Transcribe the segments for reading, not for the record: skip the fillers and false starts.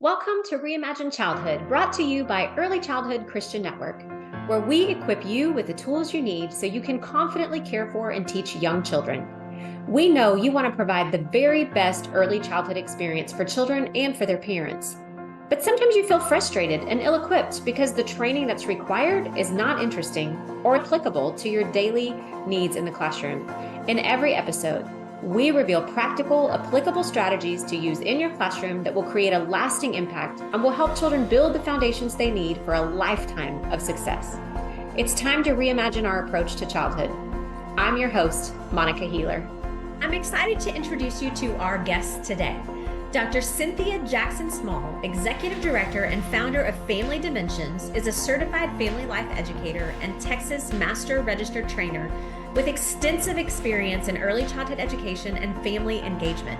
Welcome to Reimagine Childhood, brought to you by Early Childhood Christian Network, where we equip you with the tools you need so you can confidently care for and teach young children. We know you want to provide the very best early childhood experience for children and for their parents. But sometimes you feel frustrated and ill-equipped because the training that's required is not interesting or applicable to your daily needs in the classroom. In every episode, we reveal practical, applicable strategies to use in your classroom that will create a lasting impact and will help children build the foundations they need for a lifetime of success. It's time to reimagine our approach to childhood. I'm your host, Monica Healer. I'm excited to introduce you to our guest today. Dr. Cynthia Jackson Small, Executive Director and founder of Family Dimensions, is a certified family life educator and Texas Master Registered Trainer with extensive experience in early childhood education and family engagement.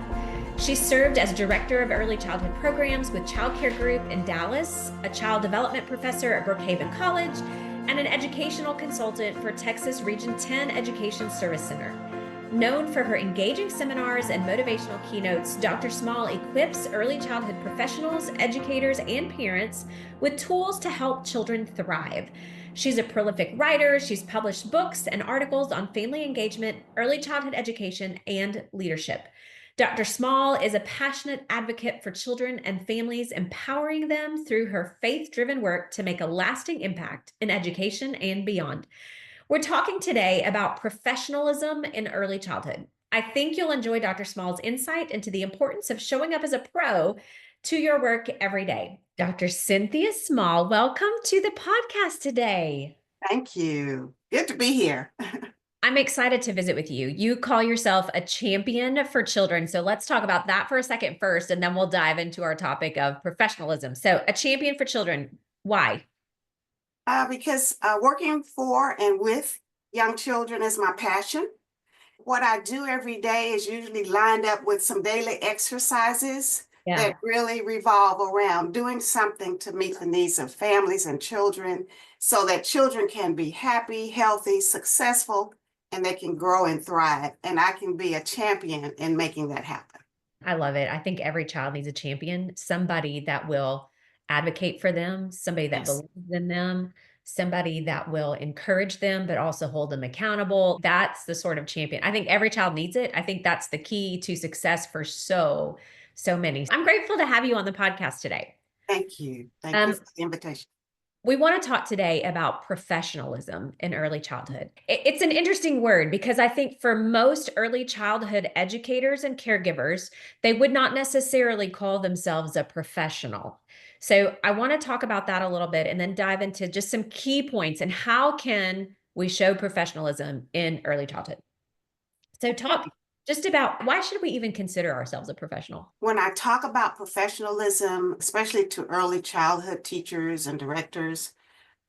She served as Director of Early Childhood Programs with Child Care Group in Dallas, a Child Development Professor at Brookhaven College, and an Educational Consultant for Texas Region 10 Education Service Center. Known for her engaging seminars and motivational keynotes, Dr. Small equips early childhood professionals, educators, and parents with tools to help children thrive. She's a prolific writer. She's published books and articles on family engagement, early childhood education, and leadership. Dr. Small is a passionate advocate for children and families, empowering them through her faith-driven work to make a lasting impact in education and beyond. We're talking today about professionalism in early childhood. I think you'll enjoy Dr. Small's insight into the importance of showing up as a pro to your work every day. Dr. Cynthia Small, welcome to the podcast today. Thank you. Good to be here. I'm excited to visit with you. You call yourself a champion for children. So let's talk about that for a second first, and then we'll dive into our topic of professionalism. So a champion for children, why? Because working for and with young children is my passion. What I do every day is usually lined up with some daily exercises that really revolve around doing something to meet the needs of families and children so that children can be happy, healthy, successful, and they can grow and thrive. And I can be a champion in making that happen. I love it. I think every child needs a champion, somebody that will advocate for them, somebody that believes in them, somebody that will encourage them, but also hold them accountable. That's the sort of champion. I think every child needs it. I think that's the key to success for so many. I'm grateful to have you on the podcast today. Thank you. Thank you for the invitation. We want to talk today about professionalism in early childhood. It's an interesting word because I think for most early childhood educators and caregivers, they would not necessarily call themselves a professional. So I want to talk about that a little bit and then dive into just some key points and how can we show professionalism in early childhood. So talk just about why should we even consider ourselves a professional? When I talk about professionalism, especially to early childhood teachers and directors,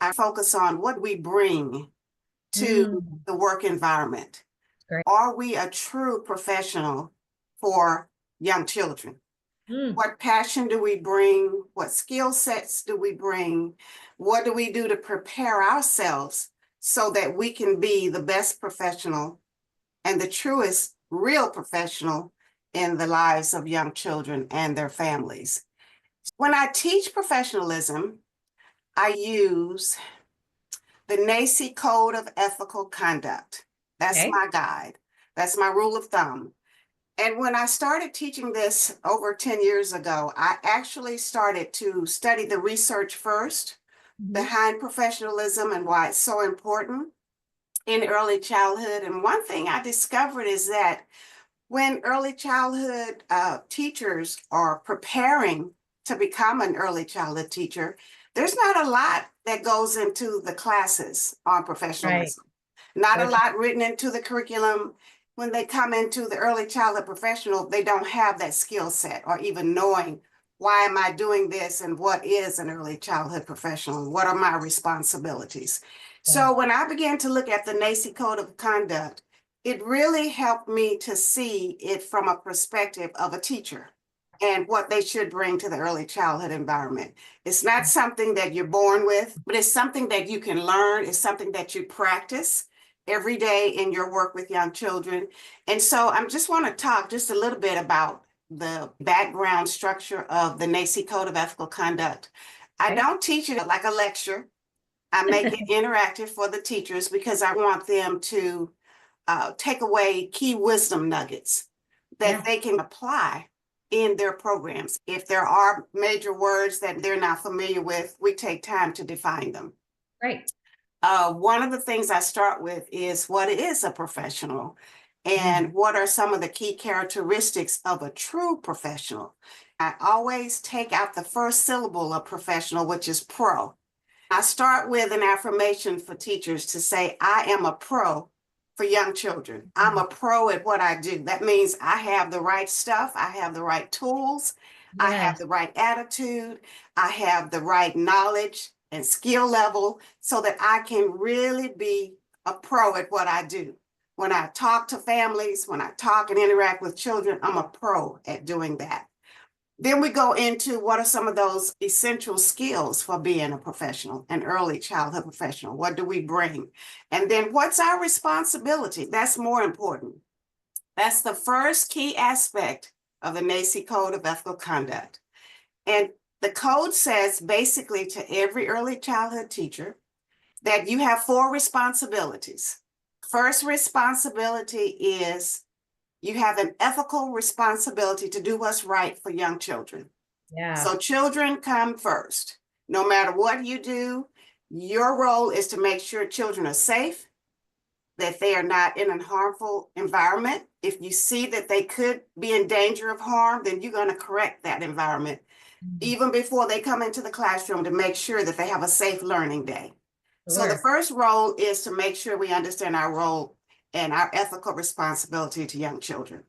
I focus on what we bring to the work environment. Great. Are we a true professional for young children? What passion do we bring? What skill sets do we bring? What do we do to prepare ourselves so that we can be the best professional and the truest real professional in the lives of young children and their families? When I teach professionalism, I use the NAEYC Code of Ethical Conduct. That's my guide. That's my rule of thumb. And when I started teaching this over 10 years ago, I actually started to study the research first behind professionalism and why it's so important in early childhood. And one thing I discovered is that when early childhood teachers are preparing to become an early childhood teacher, there's not a lot that goes into the classes on professionalism. Not a lot written into the curriculum. When they come into the early childhood professional, they don't have that skill set or even knowing why am I doing this and what is an early childhood professional? What are my responsibilities? So when I began to look at the NAEYC Code of Conduct, it really helped me to see it from a perspective of a teacher and what they should bring to the early childhood environment. It's not something that you're born with, but it's something that you can learn. It's something that you practice every day in your work with young children. And so I just want to talk just a little bit about the background structure of the NAEYC Code of Ethical Conduct. I don't teach it like a lecture. I make it interactive for the teachers because I want them to take away key wisdom nuggets that they can apply in their programs. If there are major words that they're not familiar with, we take time to define them. Right. One of the things I start with is what is a professional and what are some of the key characteristics of a true professional. I always take out the first syllable of professional, which is pro. I start with an affirmation for teachers to say, I am a pro for young children. I'm a pro at what I do. That means I have the right stuff. I have the right tools. I have the right attitude. I have the right knowledge and skill level so that I can really be a pro at what I do. When I talk to families, when I talk and interact with children, I'm a pro at doing that. Then we go into what are some of those essential skills for being a professional, an early childhood professional. What do we bring? And then what's our responsibility? That's more important. That's the first key aspect of the NAEYC Code of Ethical Conduct. And the code says basically to every early childhood teacher that you have 4 responsibilities. First responsibility is you have an ethical responsibility to do what's right for young children. So children come first. No matter what you do, your role is to make sure children are safe, that they are not in a harmful environment. If you see that they could be in danger of harm, then you're going to correct that environment even before they come into the classroom to make sure that they have a safe learning day. So the first role is to make sure we understand our role and our ethical responsibility to young children.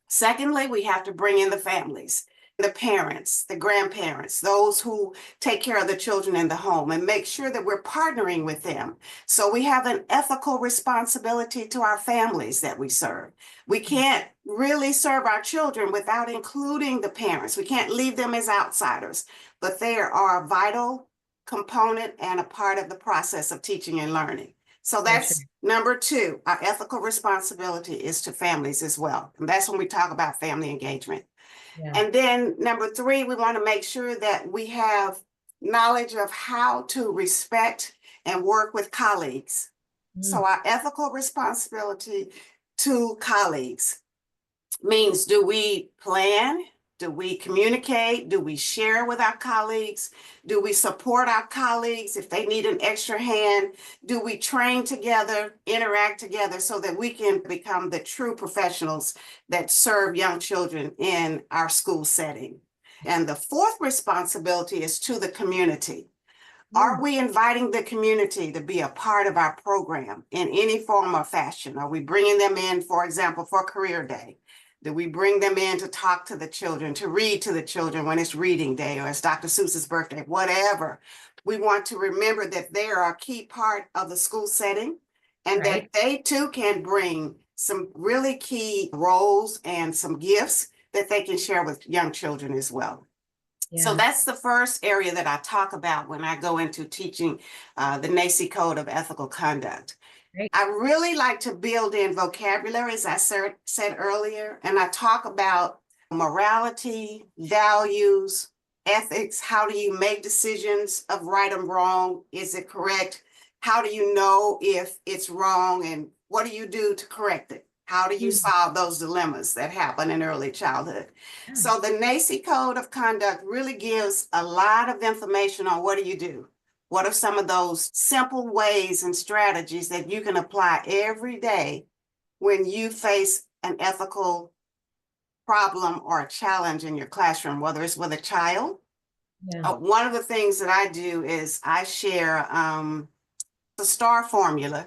Secondly, we have to bring in the families, the parents, the grandparents, those who take care of the children in the home, and make sure that we're partnering with them. So we have an ethical responsibility to our families that we serve. We can't really serve our children without including the parents. We can't leave them as outsiders, but they are a vital component and a part of the process of teaching and learning. So that's number 2. Our ethical responsibility is to families as well. And that's when we talk about family engagement. And then number 3, we want to make sure that we have knowledge of how to respect and work with colleagues. So our ethical responsibility to colleagues means, do we plan? Do we communicate? Do we share with our colleagues? Do we support our colleagues if they need an extra hand? Do we train together, interact together so that we can become the true professionals that serve young children in our school setting? And the 4th responsibility is to the community. Are we inviting the community to be a part of our program in any form or fashion? Are we bringing them in, for example, for Career Day? Do we bring them in to talk to the children, to read to the children when it's reading day or it's Dr. Seuss's birthday, whatever? We want to remember that they are a key part of the school setting and that they too can bring some really key roles and some gifts that they can share with young children as well. So that's the first area that I talk about when I go into teaching the NAEYC Code of Ethical Conduct. I really like to build in vocabulary, as I said earlier, and I talk about morality, values, ethics. How do you make decisions of right and wrong? Is it correct? How do you know if it's wrong, and what do you do to correct it? How do you solve those dilemmas that happen in early childhood? So the NAEYC Code of Conduct really gives a lot of information on what do you do? What are some of those simple ways and strategies that you can apply every day when you face an ethical problem or a challenge in your classroom, whether it's with a child? One of the things that I do is I share the STAR formula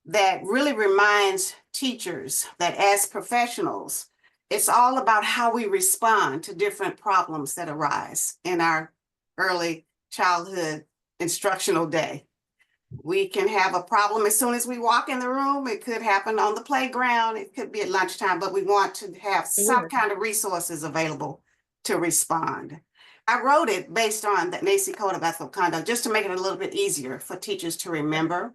that really reminds teachers that as professionals, it's all about how we respond to different problems that arise in our early childhood instructional day. We can have a problem as soon as we walk in the room. It could happen on the playground. It could be at lunchtime, but we want to have some kind of resources available to respond. I wrote it based on the NAEYC Code of Ethical Conduct just to make it a little bit easier for teachers to remember.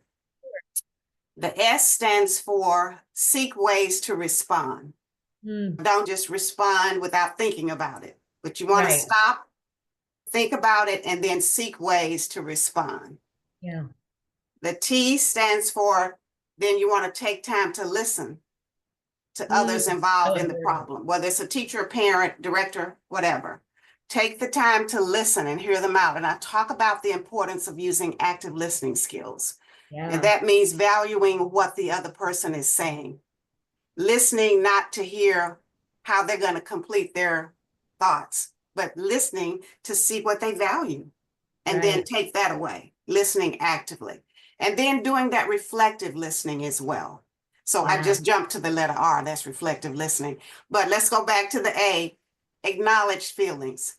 The S stands for seek ways to respond. Don't just respond without thinking about it, but you want to Right. stop, think about it, and then seek ways to respond. Yeah. The T stands for, then you want to take time to listen to others involved in the problem, whether it's a teacher, parent, director, whatever. Take the time to listen and hear them out. And I talk about the importance of using active listening skills. Yeah. And that means valuing what the other person is saying. Listening not to hear how they're going to complete their thoughts, but listening to see what they value and then take that away, listening actively. And then doing that reflective listening as well. So I just jumped to the letter R, that's reflective listening. But let's go back to the A, acknowledge feelings.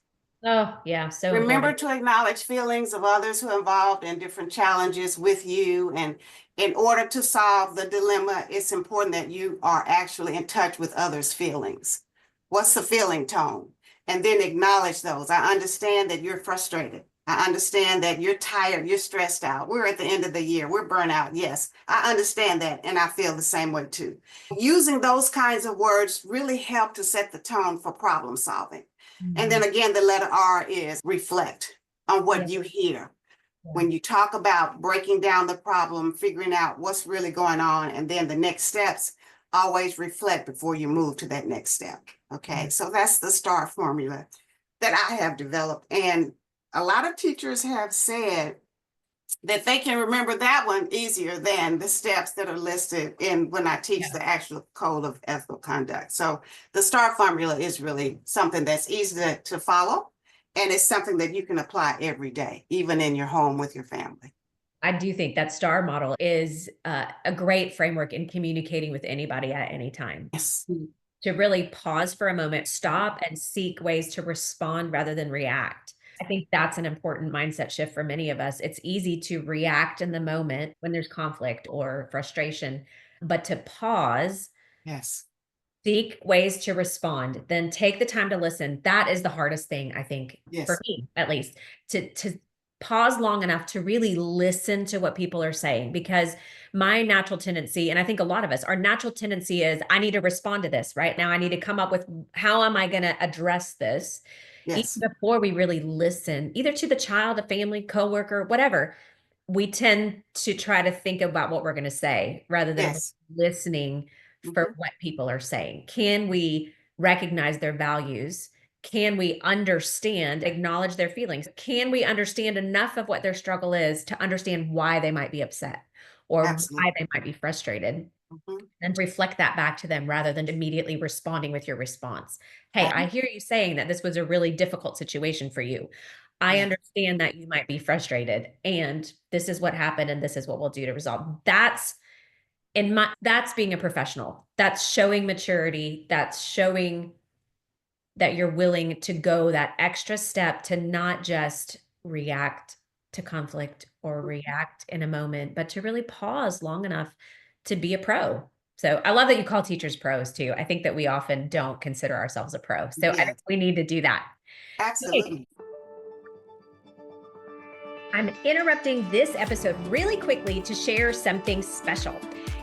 Oh, yeah. So remember important. to acknowledge feelings of others who are involved in different challenges with you. And in order to solve the dilemma, it's important that you are actually in touch with others' feelings. What's the feeling tone? And then acknowledge those. I understand that you're frustrated. I understand that you're tired, you're stressed out. We're at the end of the year, we're burnt out. Yes, I understand that, and I feel the same way too. Using those kinds of words really help to set the tone for problem solving. And then again, the letter R is reflect on what you hear. When you talk about breaking down the problem, figuring out what's really going on, and then the next steps, always reflect before you move to that next step. Okay, so that's the STAR formula that I have developed. And a lot of teachers have said that they can remember that one easier than the steps that are listed in when I teach the actual code of ethical conduct. So the STAR formula is really something that's easy to follow, and it's something that you can apply every day, even in your home with your family. I do think that STAR model is a great framework in communicating with anybody at any time. Yes. To really pause for a moment, stop and seek ways to respond rather than react. I think that's an important mindset shift for many of us. It's easy to react in the moment when there's conflict or frustration, but to pause, Yes, seek ways to respond, then take the time to listen. That is the hardest thing, I think, for me, at least, to pause long enough to really listen to what people are saying. Because my natural tendency, and I think a lot of us, our natural tendency is, I need to respond to this right now. I need to come up with, how am I going to address this? yes, Even before we really listen, either to the child, a family, coworker, whatever, we tend to try to think about what we're going to say rather than listening for what people are saying. Can we recognize their values? Can we understand, acknowledge their feelings? Can we understand enough of what their struggle is to understand why they might be upset or why they might be frustrated? And reflect that back to them rather than immediately responding with your response. Hey, I hear you saying that this was a really difficult situation for you. I understand that you might be frustrated, and this is what happened, and this is what we'll do to resolve. That's being a professional. That's showing maturity. That's showing that you're willing to go that extra step to not just react to conflict or react in a moment, but to really pause long enough to be a pro. So I love that you call teachers pros too. I think that we often don't consider ourselves a pro. So I think we need to do that. absolutely. I'm interrupting this episode really quickly to share something special.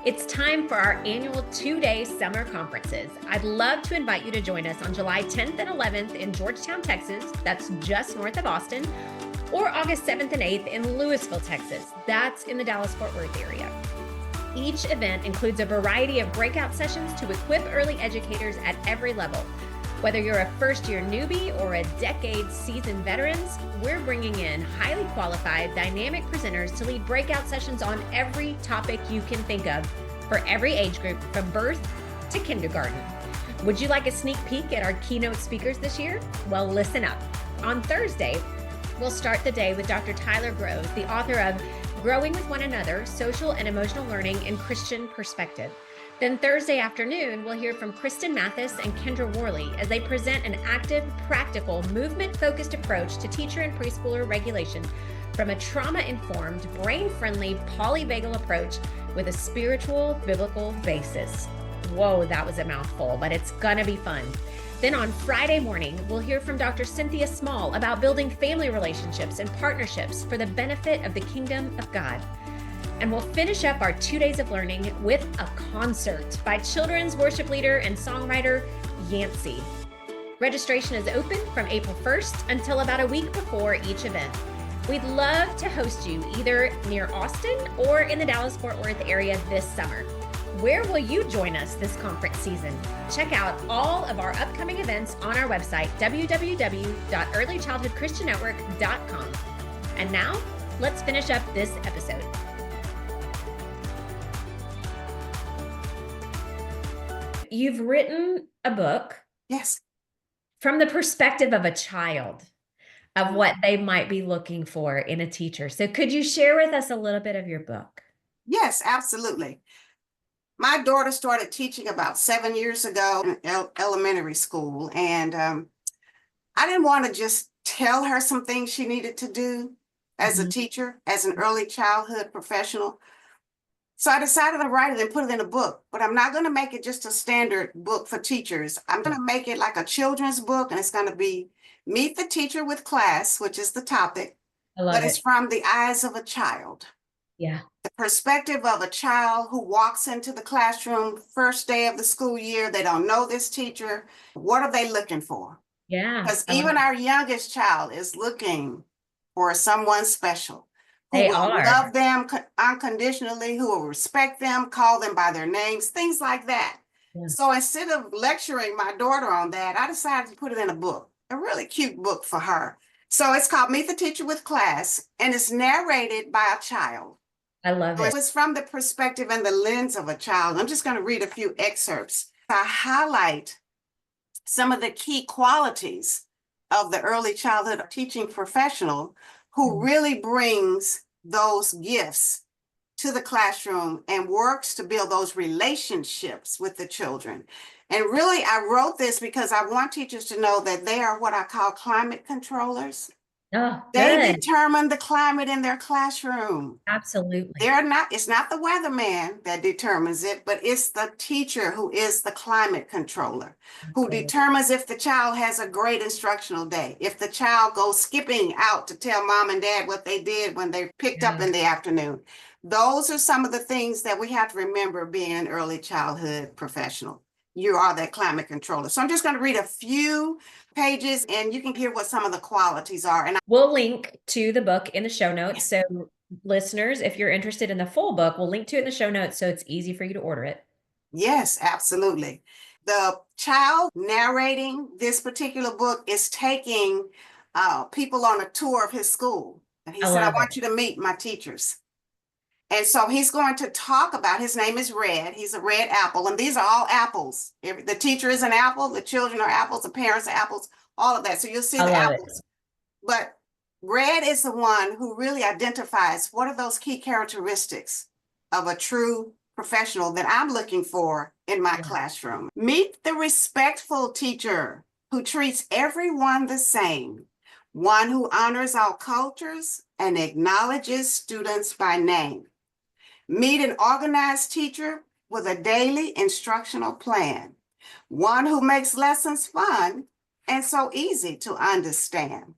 It's time for our annual 2-day summer conferences. I'd love to invite you to join us on July 10th and 11th in Georgetown, Texas. That's just north of Austin. Or August 7th and 8th in Lewisville, Texas. That's in the Dallas-Fort Worth area. Each event includes a variety of breakout sessions to equip early educators at every level. Whether you're a first-year newbie or a decade seasoned veterans, we're bringing in highly qualified, dynamic presenters to lead breakout sessions on every topic you can think of for every age group from birth to kindergarten. Would you like a sneak peek at our keynote speakers this year? Well, listen up. On Thursday, we'll start the day with Dr. Tyler Groves, the author of Growing with One Another, Social and Emotional Learning in Christian Perspective. Then Thursday afternoon, we'll hear from Kristen Mathis and Kendra Worley as they present an active, practical, movement-focused approach to teacher and preschooler regulation from a trauma-informed, brain-friendly, polyvagal approach with a spiritual, biblical basis. Whoa, that was a mouthful, but it's gonna be fun. Then on Friday morning, we'll hear from Dr. Cynthia Small about building family relationships and partnerships for the benefit of the kingdom of God. and we'll finish up our 2 days of learning with a concert by children's worship leader and songwriter Yancey. Registration is open from April 1st until about a week before each event. We'd love to host you either near Austin or in the Dallas-Fort Worth area this summer. Where will you join us this conference season? Check out all of our upcoming events on our website, www.earlychildhoodchristiannetwork.com. And now, let's finish up this episode. You've written a book. Yes. From the perspective of a child, of what they might be looking for in a teacher. So could you share with us a little bit of your book? Yes, absolutely. My daughter started teaching about 7 years ago in elementary school, and I didn't want to just tell her some things she needed to do as a teacher, as an early childhood professional. So I decided to write it and put it in a book, but I'm not going to make it just a standard book for teachers. I'm going to make it like a children's book, and it's going to be Meet the Teacher with Class, which is the topic, but it's from the eyes of a child. Yeah. The perspective of a child who walks into the classroom first day of the school year. They don't know this teacher. What are they looking for? Yeah. Because even our youngest child is looking for someone special who will love them unconditionally, who will respect them, call them by their names, things like that. Yeah. So instead of lecturing my daughter on that, I decided to put it in a book, a really cute book for her. So it's called Meet the Teacher with Class, and it's narrated by a child. I love it. It was from the perspective and the lens of a child. I'm just going to read a few excerpts. I highlight some of the key qualities of the early childhood teaching professional who really brings those gifts to the classroom and works to build those relationships with the children. And really, I wrote this because I want teachers to know that they are what I call climate controllers. Oh, they determine the climate in their classroom. Absolutely. It's not the weatherman that determines it, but it's the teacher who is the climate controller, who determines if the child has a great instructional day, if the child goes skipping out to tell mom and dad what they did when they picked up in the afternoon. Those are some of the things that we have to remember being an early childhood professional. You are that climate controller. So I'm just going to read a few pages and you can hear what some of the qualities are. And we'll link to the book in the show notes. So listeners, if you're interested in the full book, we'll link to it in the show notes so it's easy for you to order it. Yes, absolutely. The child narrating this particular book is taking people on a tour of his school. And he said, I want you to meet my teachers. And so he's going to talk about, his name is Red. He's a red apple. And these are all apples. The teacher is an apple. The children are apples. The parents are apples. All of that. So you'll see the apples. But Red is the one who really identifies what are those key characteristics of a true professional that I'm looking for in my classroom. Meet the respectful teacher who treats everyone the same. One who honors all cultures and acknowledges students by name. Meet an organized teacher with a daily instructional plan. One who makes lessons fun and so easy to understand.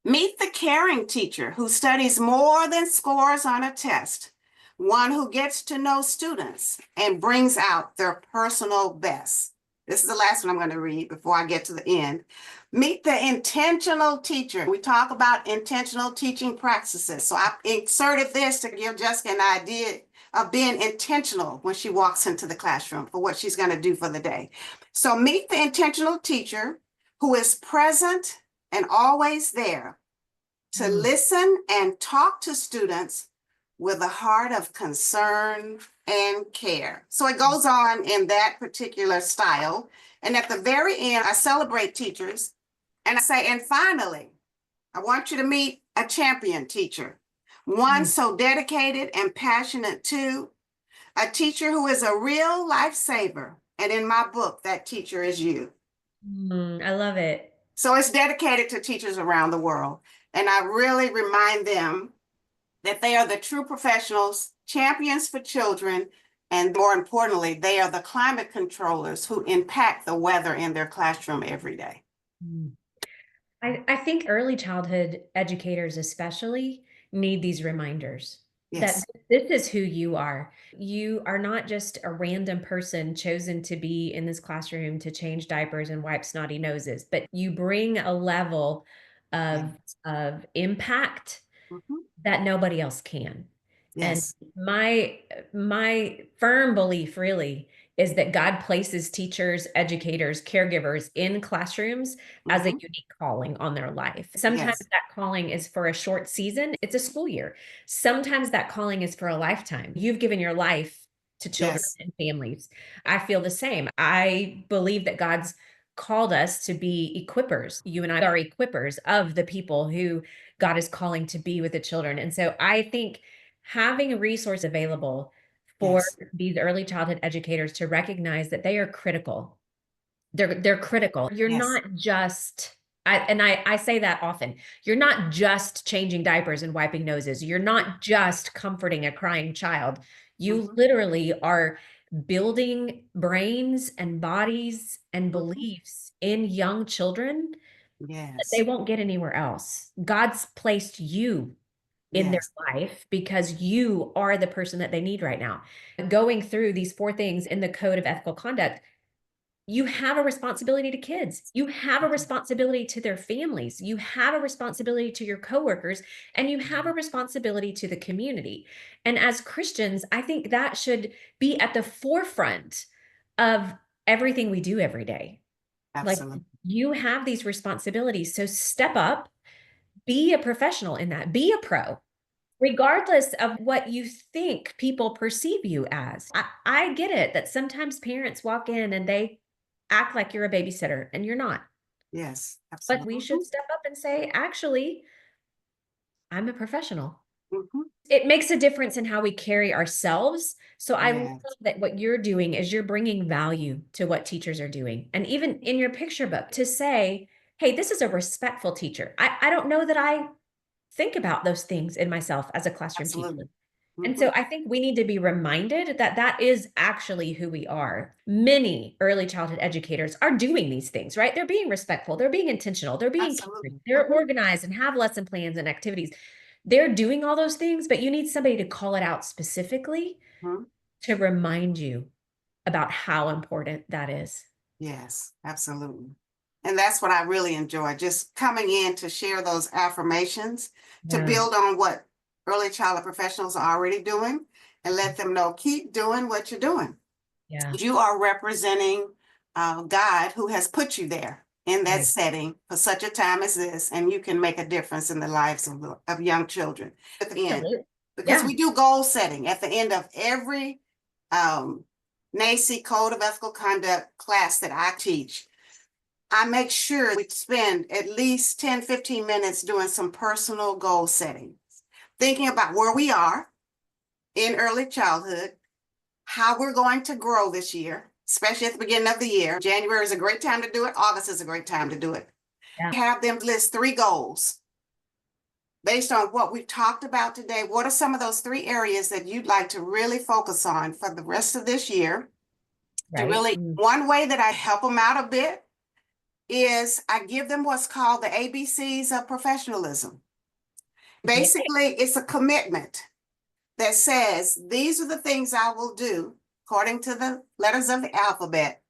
Meet the caring teacher who studies more than scores on a test. One who gets to know students and brings out their personal best. This is the last one I'm going to read before I get to the end. Meet the intentional teacher. We talk about intentional teaching practices. So I inserted this to give Jessica an idea of being intentional when she walks into the classroom for what she's going to do for the day. So meet the intentional teacher who is present and always there to listen and talk to students with a heart of concern and care. So it goes on in that particular style. And at the very end, I celebrate teachers and I say, and finally, I want you to meet a champion teacher, one so dedicated and passionate too, a teacher who is a real lifesaver. And in my book, that teacher is you. I love it. So it's dedicated to teachers around the world. And I really remind them that they are the true professionals, champions for children, and more importantly, they are the climate controllers who impact the weather in their classroom every day. I think early childhood educators especially need these reminders. that Yes. this is who you are. You are not just a random person chosen to be in this classroom to change diapers and wipe snotty noses, but you bring a level of Yes. impact Mhm. that nobody else can. And Yes. my firm belief really is that God places teachers, educators, caregivers in classrooms as a Mhm. unique calling on their life. Sometimes Yes. that calling is for a short season, it's a school year. Sometimes that calling is for a lifetime. You've given your life to children Yes. and families. I feel the same. I believe that God's called us to be equippers. You and I are equippers of the people who God is calling to be with the children. And so I think having a resource available for Yes. these early childhood educators to recognize that they are critical. They're critical. You're Yes. not just I say that often. You're not just changing diapers and wiping noses. You're not just comforting a crying child. You Mhm. literally are building brains and bodies and Mhm. beliefs in young children that they Yes. won't get anywhere else. God's placed you in their Yes. life because you are the person that they need right now. Going through these four things in the code of ethical conduct, you have a responsibility to kids. You have a Mhm. responsibility to their families. You have a responsibility to your coworkers, and you have a responsibility to the community. And as Christians, I think that should be at the forefront of everything we do every day. Like, Absolutely. you have these responsibilities. So step up, be a professional in that, be a pro, regardless of what you think people perceive you as. I get it that sometimes parents walk in and they act like you're a babysitter and you're not. Yes. But we should Absolutely. step up and say, actually, I'm a professional. Mhm. It makes a difference in how we carry ourselves. So I love Yes. that what you're doing is you're bringing value to what teachers are doing. And even in your picture book to say, hey, this is a respectful teacher. I don't know that I think about those things in myself as a classroom teacher. Absolutely. And so Mhm. I think we need to be reminded that that is actually who we are. Many early childhood educators are doing these things, right? They're being respectful, they're being intentional, they're being caring, Absolutely. they're Mhm. organized and have lesson plans and activities. They're doing all those things, but you need somebody to call it out specifically Mhm. to remind you about how important that is. Yes, absolutely. And that's what I really enjoy, just coming in to share those affirmations, to Yeah. build on what early childhood professionals are already doing and let them know, keep doing what you're doing. Yeah. You are representing God who has put you there in that Right. setting for such a time as this, and you can make a difference in the lives of young children at the end. Absolutely. Because Yeah. we do goal setting at the end of every um, NAEYC Code of Ethical Conduct class that I teach. I make sure we spend at least 10, 15 minutes doing some personal goal setting, thinking about where we are in early childhood, how we're going to grow this year, especially at the beginning of the year. January is a great time to do it. August is a great time to do it. Yeah. Have them list 3 goals based on what we've talked about today. What are some of those 3 areas that you'd like to really focus on for the rest of this year? To Right. really, one way that I help them out a bit is I give them what's called the ABCs of professionalism. Yeah. Basically, it's a commitment that says, these are the things I will do according to the letters of the alphabet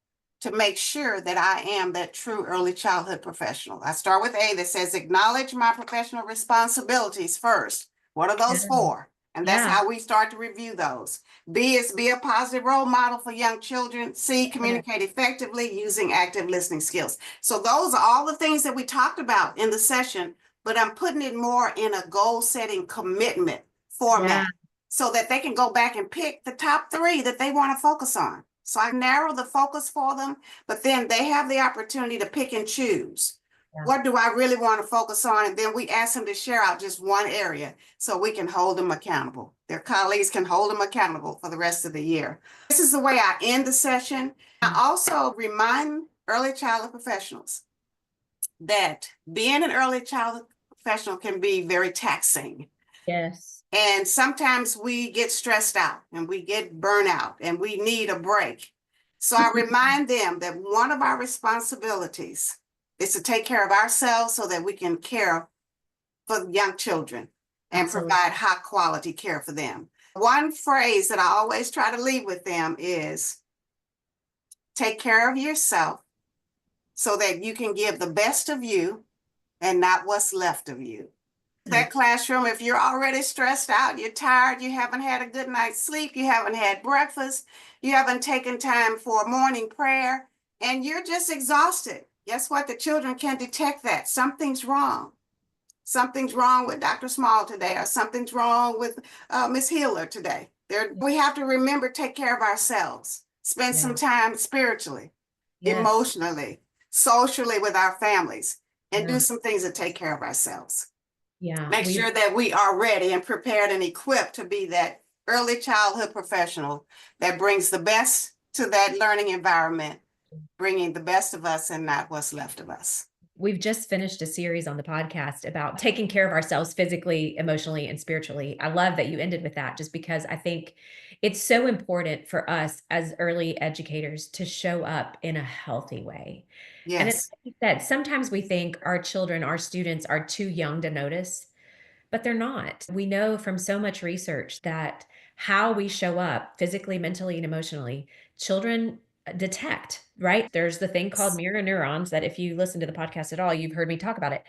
to make sure that I am that true early childhood professional. I start with A that says, acknowledge my professional responsibilities first. What are those for? And that's Yeah. how we start to review those. B is be a positive role model for young children. C, Yeah. communicate effectively using active listening skills. So those are all the things that we talked about in the session, but I'm putting it more in a goal setting commitment Yeah. format so that they can go back and pick the top 3 that they want to focus on. So I narrow the focus for them, but then they have the opportunity to pick and choose. Yeah. What do I really want to focus on? And then we ask them to share out just one area so we can hold them accountable. Their colleagues can hold them accountable for the rest of the year. This is the way I end the session. I also remind early childhood professionals that being an early childhood professional can be very taxing. Yes. And sometimes we get stressed out and we get burnout and we need a break. So I remind them that one of our responsibilities is to take care of ourselves so that we can care for young children. and Absolutely. provide high quality care for them. One phrase that I always try to leave with them is take care of yourself so that you can give the best of you and not what's left of you. That classroom, if you're already stressed out, you're tired, you haven't had a good night's sleep, you haven't had breakfast, you haven't taken time for morning prayer, and you're just exhausted. Guess what? The children can detect that. Something's wrong. Something's wrong with Dr. Small today, or something's wrong with Miss Healer today. We have to remember, take care of ourselves. Spend some time spiritually, emotionally, socially with our families, and do some things to take care of ourselves. Make sure that we are ready and prepared and equipped to be that early childhood professional that brings the best to that learning environment, bringing the best of us and not what's left of us. We've just finished a series on the podcast about taking care of ourselves physically, emotionally, and spiritually. I love that you ended with that, just because I think it's so important for us as early educators to show up in a healthy way. And it's Yes. like you said, sometimes we think our children, our students are too young to notice, but they're not. We know from so much research that how we show up physically, mentally, and emotionally, children detect, right? There's the thing called mirror neurons that if you listen to the podcast at all, you've heard me talk about it.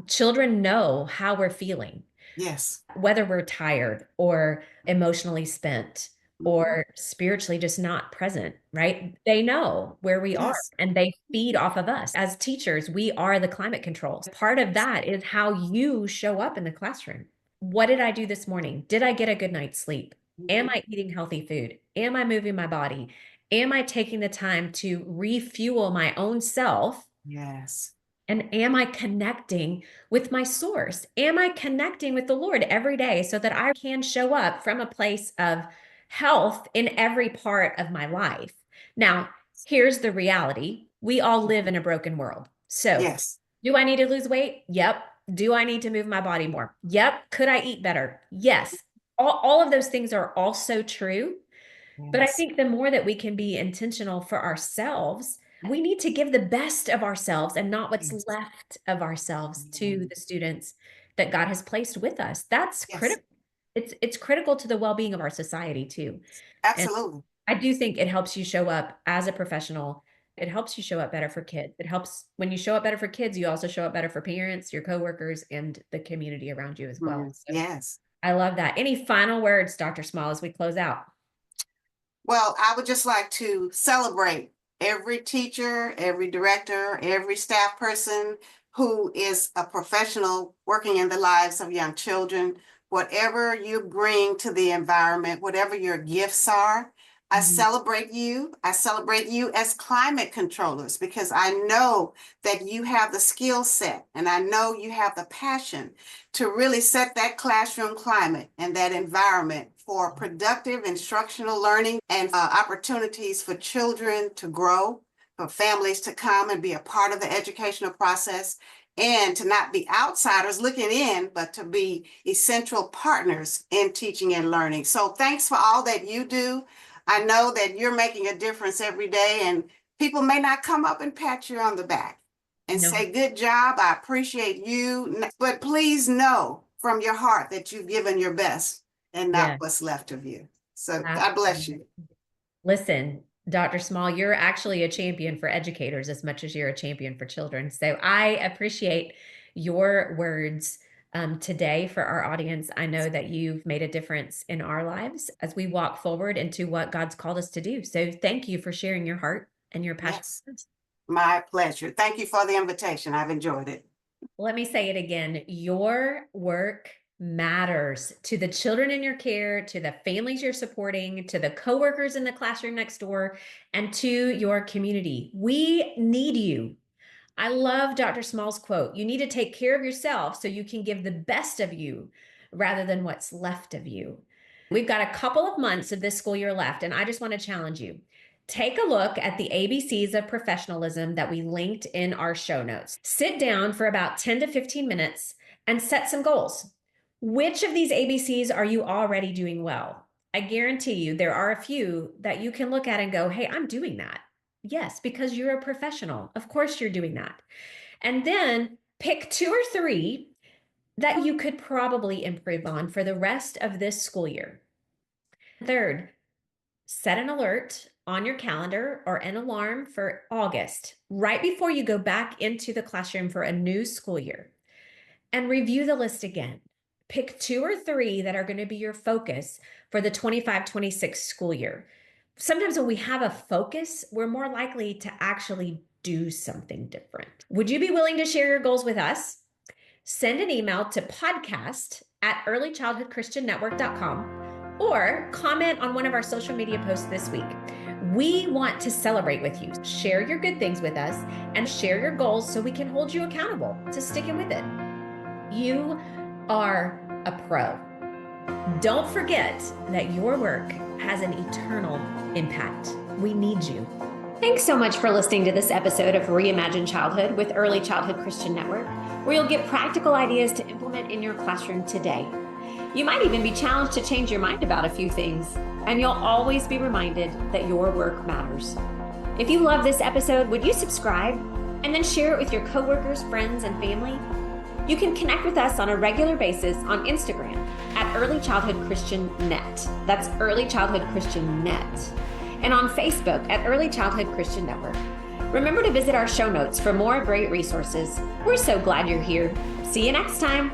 Children know how we're feeling. Yes. Whether we're tired or emotionally spent or spiritually just not present, right? They know where we are Yes. and they feed off of us. As teachers, we are the climate control. Part of that is how you show up in the classroom. What did I do this morning? Did I get a good night's sleep? Am I eating healthy food? Am I moving my body? Am I taking the time to refuel my own self? Yes. And am I connecting with my source? Am I connecting with the Lord every day so that I can show up from a place of health in every part of my life? Now, here's the reality. We all live in a broken world. So, Yes. do I need to lose weight? Yep. Do I need to move my body more? Yep. Could I eat better? Yes. All of those things are also true. But I Yes. think the more that we can be intentional for ourselves, we need to give the best of ourselves and not what's Yes. left of ourselves to the students that God has placed with us. That's Yes. critical. It's critical to the well-being of our society too. And Absolutely. I do think it helps you show up as a professional. It helps you show up better for kids. It helps when you show up better for kids, you also show up better for parents, your coworkers, and the community around you as well. So Yes. I love that. Any final words, Dr. Small, as we close out? Well, I would just like to celebrate every teacher, every director, every staff person who is a professional working in the lives of young children. Whatever you bring to the environment, whatever your gifts are, I celebrate you. I celebrate you as climate controllers because I know that you have the skill set and I know you have the passion to really set that classroom climate and that environment for productive instructional learning and opportunities for children to grow, for families to come and be a part of the educational process, and to not be outsiders looking in, but to be essential partners in teaching and learning. So thanks for all that you do. I know that you're making a difference every day, and people may not come up and pat you on the back and No. say, good job, I appreciate you. But please know from your heart that you've given your best and not Yeah. what's left of you. So God bless Absolutely. you. Listen, Dr. Small, you're actually a champion for educators as much as you're a champion for children. So I appreciate your words today for our audience. I know that you've made a difference in our lives as we walk forward into what God's called us to do. So thank you for sharing your heart and your passion. Yes, my pleasure. Thank you for the invitation. I've enjoyed it. Let me say it again. Your work matters to the children in your care, to the families you're supporting, to the coworkers in the classroom next door, and to your community. We need you. I love Dr. Small's quote. You need to take care of yourself so you can give the best of you rather than what's left of you. We've got a couple of months of this school year left, and I just want to challenge you. Take a look at the ABCs of professionalism that we linked in our show notes. Sit down for about 10 to 15 minutes and set some goals. Which of these ABCs are you already doing well? I guarantee you there are a few that you can look at and go, hey, I'm doing that. Yes, because you're a professional. Of course, you're doing that. And then pick two or three that you could probably improve on for the rest of this school year. Third, set an alert on your calendar or an alarm for August, right before you go back into the classroom for a new school year. And review the list again. Pick 2 or 3 that are going to be your focus for the 25-26 school year. Sometimes when we have a focus, we're more likely to actually do something different. Would you be willing to share your goals with us? Send an email to podcast@earlychildhoodchristiannetwork.com or comment on one of our social media posts this week. We want to celebrate with you. Share your good things with us and share your goals so we can hold you accountable to sticking with it. You are a pro. Don't forget that your work has an eternal impact. We need you. Thanks so much for listening to this episode of Reimagine Childhood with Early Childhood Christian Network, where you'll get practical ideas to implement in your classroom today. You might even be challenged to change your mind about a few things, and you'll always be reminded that your work matters. If you love this episode, would you subscribe and then share it with your coworkers, friends, and family? You can connect with us on a regular basis on Instagram at Early Childhood Christian Net. That's Early Childhood Christian Net. And on Facebook at Early Childhood Christian Network. Remember to visit our show notes for more great resources. We're so glad you're here. See you next time.